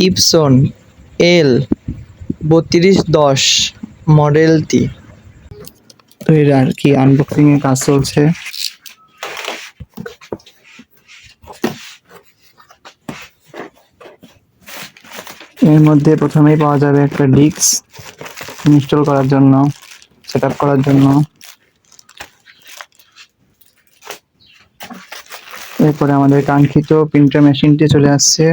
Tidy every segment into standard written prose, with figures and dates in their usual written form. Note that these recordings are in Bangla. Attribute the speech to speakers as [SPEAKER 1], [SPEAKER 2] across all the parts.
[SPEAKER 1] ইপসন L3210 মডেলটি।
[SPEAKER 2] তো এর আর কি আনবক্সিং এর কাজ চলছে। এর মধ্যে প্রথমেই পাওয়া যাবে একটা ডিস্ক ইনস্টল করার জন্য, সেটআপ করার জন্য। এরপরে আমাদের কাঙ্ক্ষিত প্রিন্টার মেশিনটি চলে আসছে।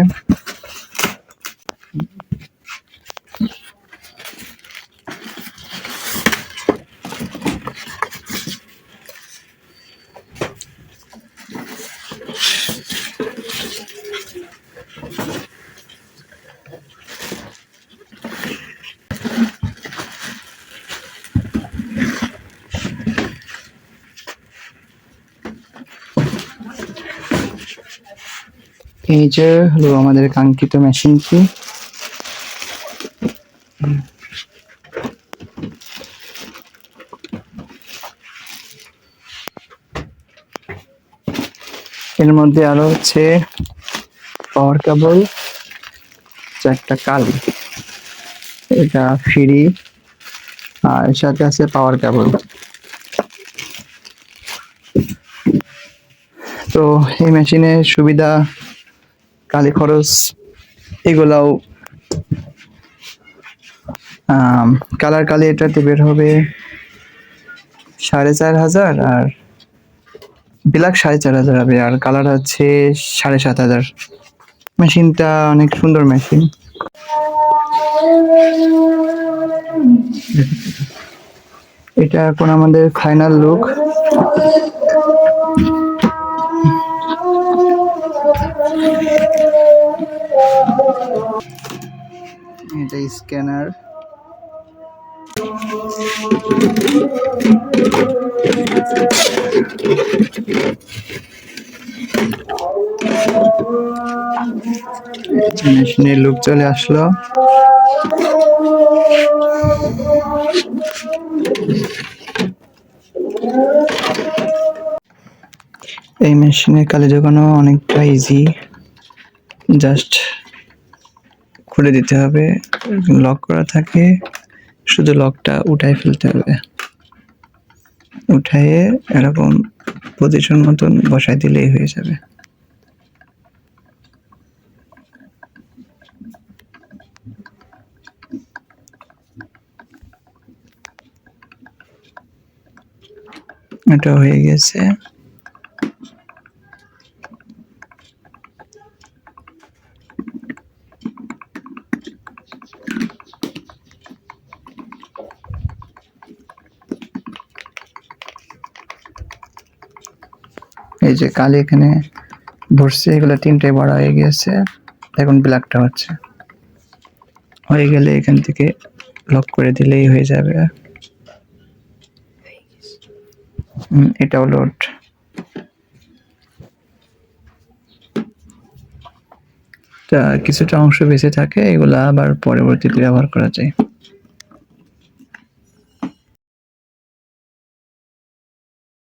[SPEAKER 2] এই যে হলো আমাদের কাঙ্ক্ষিত মেশিনটি। এর মধ্যে আরো হচ্ছে পাওয়ার কেবল, একটা কালি, এটা ফ্রি, আর এর সাথে আছে পাওয়ার কেবল। তো এই মেশিনের সুবিধা, কালি খরচ এগুলাও কালার কালি এটাতে বের হবে 4,500, আর ব্ল্যাক 4,500 হবে, আর কালার হচ্ছে 7,500। মেশিনটা অনেক সুন্দর মেশিন। এটা এখন আমাদের ফাইনাল লুক। এটা স্ক্যানার। মেশিনের লুক চলে আসলো। এই মেশিনের কালি লাগানো অনেকটা ইজি, জাস্ট খুলে দিতে হবে, লক করা থাকে, শুধু লকটা উঠায় ফেলতে হবে। উঠায়ে এরকম পজিশন মতন বসাই দিলেই হয়ে যাবে। এটা হয়ে গেছে। এই যে কালি এখানে ভরছে, এগুলো তিনটাই বড় হয়ে গেছে, এখন ব্ল্যাকটা হচ্ছে। হয়ে গেলে এখান থেকে লক করে দিলেই হয়ে যাবে। এটাও লোড। তা কিছুটা অংশ বেঁচে থাকে, এগুলা আবার পরবর্তীতে ব্যবহার করা যায়।